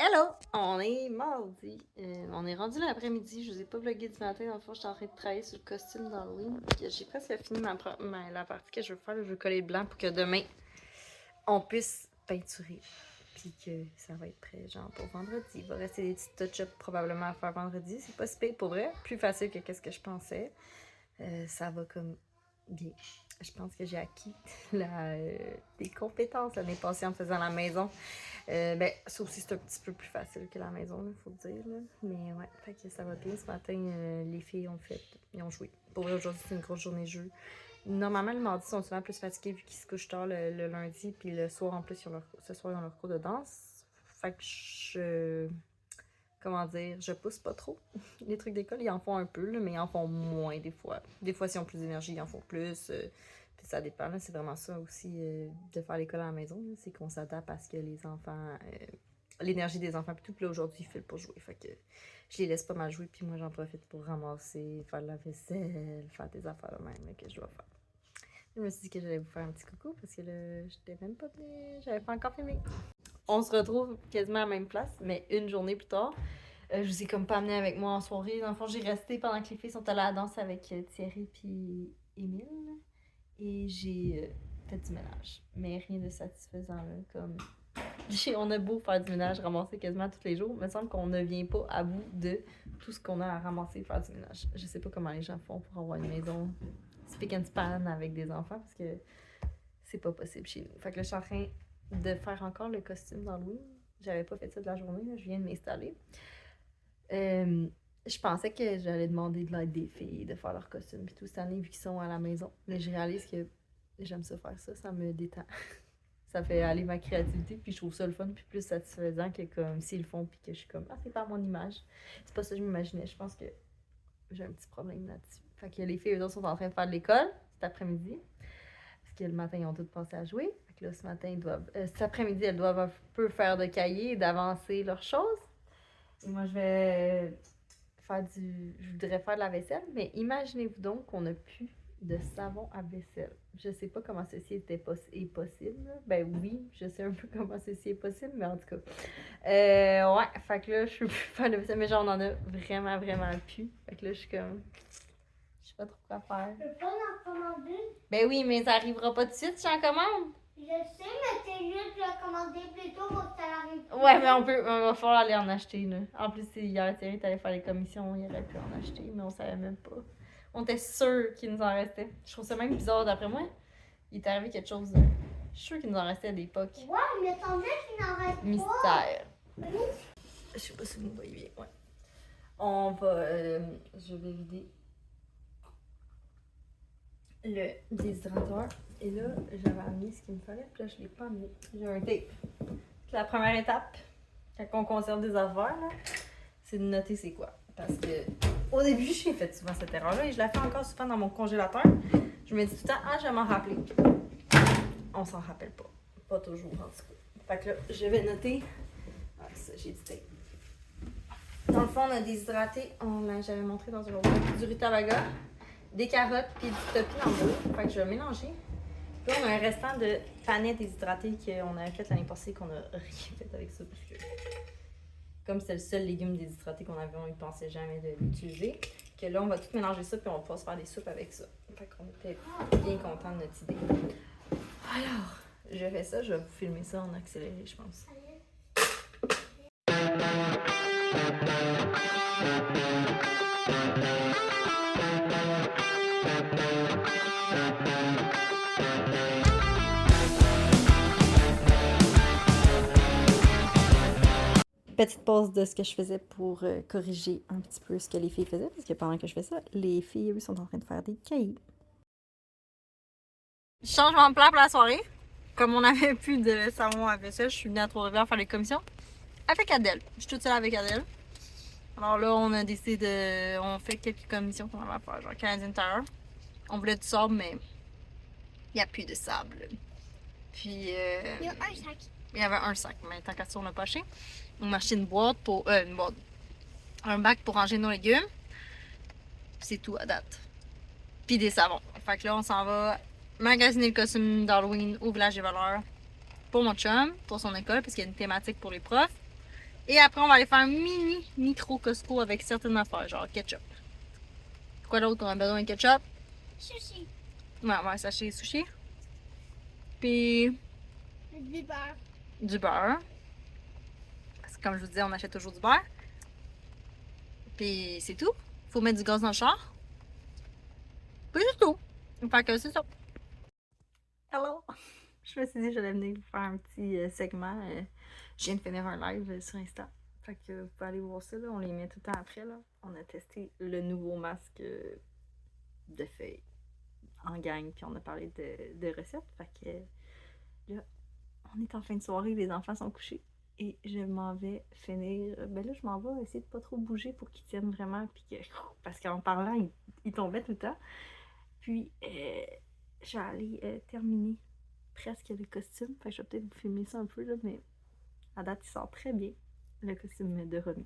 Hello! On est mardi. On est rendu l'après-midi. Je vous ai pas vlogué du matin. Dans le fond, je suis en train de travailler sur le costume d'Halloween. J'ai presque fini la partie que je veux faire. Je veux coller le blanc pour que demain, on puisse peinturer. Puis que ça va être prêt, genre, pour vendredi. Il va rester des petits touch-ups probablement à faire vendredi. C'est pas si pire pour vrai. Plus facile que ce que je pensais. Ça va comme bien. Je pense que j'ai acquis des compétences l'année passée en faisant la maison. Ça aussi, c'est un petit peu plus facile que la maison, il faut le dire. Là. Mais ouais, fait que ça va bien. Ce matin, les filles ils ont joué. Pour vrai, aujourd'hui, c'est une grosse journée de jeu. Normalement, le mardi, ils sont souvent plus fatigués vu qu'ils se couchent tard le lundi. Puis le soir, en plus, ce soir, ils ont leur cours de danse. Fait que comment dire, je pousse pas trop. Les trucs d'école, ils en font un peu, là, mais ils en font moins des fois. Des fois, s'ils ont plus d'énergie, ils en font plus. Puis ça dépend, là, c'est vraiment ça aussi de faire l'école à la maison. C'est qu'on s'adapte à ce que les enfants, l'énergie des enfants, puis tout. Puis là, aujourd'hui, ils filent pour jouer. Fait que je les laisse pas mal jouer, puis moi, j'en profite pour ramasser, faire de la vaisselle, faire des affaires de même là, que je dois faire. Je me suis dit que j'allais vous faire un petit coucou parce que là, j'étais même pas venue, j'avais pas encore filmé. On se retrouve quasiment à la même place, mais une journée plus tard. Je vous ai comme pas amené avec moi en soirée. Dans le fond, j'ai resté pendant que les filles sont allées à la danse avec Thierry puis Émile. Et j'ai fait du ménage. Mais rien de satisfaisant, là. Comme... on a beau faire du ménage, ramasser quasiment tous les jours. Il me semble qu'on ne vient pas à bout de tout ce qu'on a à ramasser et faire du ménage. Je sais pas comment les gens font pour avoir une maison spick and span avec des enfants parce que c'est pas possible chez nous. Fait que là, je suis en train de faire encore le costume d'Halloween. J'avais pas fait ça de la journée, là. Je viens de m'installer. Je pensais que j'allais demander de l'aide des filles, de faire leur costume puis tout cette année vu qu'ils sont à la maison. Mais je réalise que j'aime ça faire ça, ça me détend. Ça fait aller ma créativité puis je trouve ça le fun puis plus satisfaisant que comme s'ils le font puis que je suis comme ah c'est pas mon image. C'est pas ça que je m'imaginais, je pense que j'ai un petit problème là-dessus. Fait que les filles eux autres sont en train de faire de l'école cet après-midi. Parce que le matin ils ont toutes passé à jouer. Fait que là ce matin ils doivent cet après-midi elles doivent un peu faire de cahiers et d'avancer leurs choses. Et moi, je voudrais faire de la vaisselle, mais imaginez-vous donc qu'on n'a plus de savon à vaisselle. Je sais pas comment ceci est possible. Ben oui, je sais un peu comment ceci est possible, mais en tout cas. Ouais, fait que là, je peux plus faire de vaisselle, mais genre, on en a vraiment, vraiment plus. Fait que là, je suis comme. Je sais pas trop quoi faire. Je peux pas en commander? Ben oui, mais ça arrivera pas tout de suite si j'en commande. Je sais, mais t'es juste le commander plus tôt pour que ça arrive. Ouais, mais on va falloir aller en acheter, là. En plus, hier, Thierry est allé faire les commissions, il aurait pu en acheter, mais on savait même pas. On était sûr qu'il nous en restait. Je trouve ça même bizarre, d'après moi. Il est arrivé quelque chose de... Je suis sûre qu'il nous en restait à l'époque. Ouais, mais attendez qu'il n'en reste Mystère. pas. Je sais pas si vous voyez bien, ouais. On va... je vais vider le déshydrateur. Et là, j'avais amené ce qu'il me fallait, puis là, je l'ai pas amené. J'ai un tape. La première étape, quand on conserve des affaires, c'est de noter c'est quoi. Parce que au début, j'ai fait souvent cette erreur-là et je la fais encore souvent dans mon congélateur. Je me dis tout le temps, ah, je vais m'en rappeler. On s'en rappelle pas. Pas toujours, en tout cas. Fait que là, je vais noter. Ah, ça, j'ai du tape. Dans le fond, on a déshydraté, j'avais montré dans un autre du rutabaga, des carottes puis du topinambour. Fait que je vais mélanger. Puis là, on a un restant de panais déshydratés qu'on avait fait l'année passée, qu'on a rien fait avec ça. Parce que, comme c'est le seul légume déshydraté qu'on avait, on ne pensait jamais de l'utiliser. Que là, on va tout mélanger ça, puis on va pouvoir se faire des soupes avec ça. Fait qu'on était bien contents de notre idée. Alors, je fais ça, je vais vous filmer ça en accéléré, je pense. Petite pause de ce que je faisais pour corriger un petit peu ce que les filles faisaient, parce que pendant que je fais ça, les filles, eux, sont en train de faire des cahiers. Changement de plan pour la soirée. Comme on n'avait plus de savon à vaisselle, je suis venue à Trois-Rivières faire les commissions avec Adèle. Je suis toute seule avec Adèle. Alors là, on a décidé de... On fait quelques commissions qu'on va faire, genre Canadian Tire. On voulait du sable, mais il n'y a plus de sable. Puis... Il y a un sac. Il y avait un sac, mais tant qu'à ça, on l'a pas acheté. On a acheté une boîte pour. Un bac pour ranger nos légumes. C'est tout à date. Puis des savons. Fait que là, on s'en va magasiner le costume d'Halloween au Village des Valeurs pour mon chum, pour son école, parce qu'il y a une thématique pour les profs. Et après, on va aller faire un mini micro Costco avec certaines affaires, genre ketchup. Quoi d'autre? On a besoin de ketchup. Sushi. Ouais, on va s'acheter des sushis. Puis Du beurre. du beurre. Parce que comme je vous disais, on achète toujours du beurre. Puis c'est tout. Faut mettre du gaz dans le char. Puis c'est tout. Fait que c'est ça. Hello! Je me suis dit que j'allais venir vous faire un petit segment. Je viens de finir un live sur Insta. Fait que vous pouvez aller voir ça. Là. On les met tout le temps après. Là. On a testé le nouveau masque de feuilles en gang. Puis on a parlé de recettes. Fait que là, on est en fin de soirée. Les enfants sont couchés. Et je m'en vais finir. Ben là, je m'en vais essayer de pas trop bouger pour qu'ils tiennent vraiment. Puis que, parce qu'en parlant, ils tombaient tout le temps. Puis, je vais aller terminer presque le costume. Fait que je vais peut-être vous filmer ça un peu, là, mais à date, il sort très bien, le costume de Romy.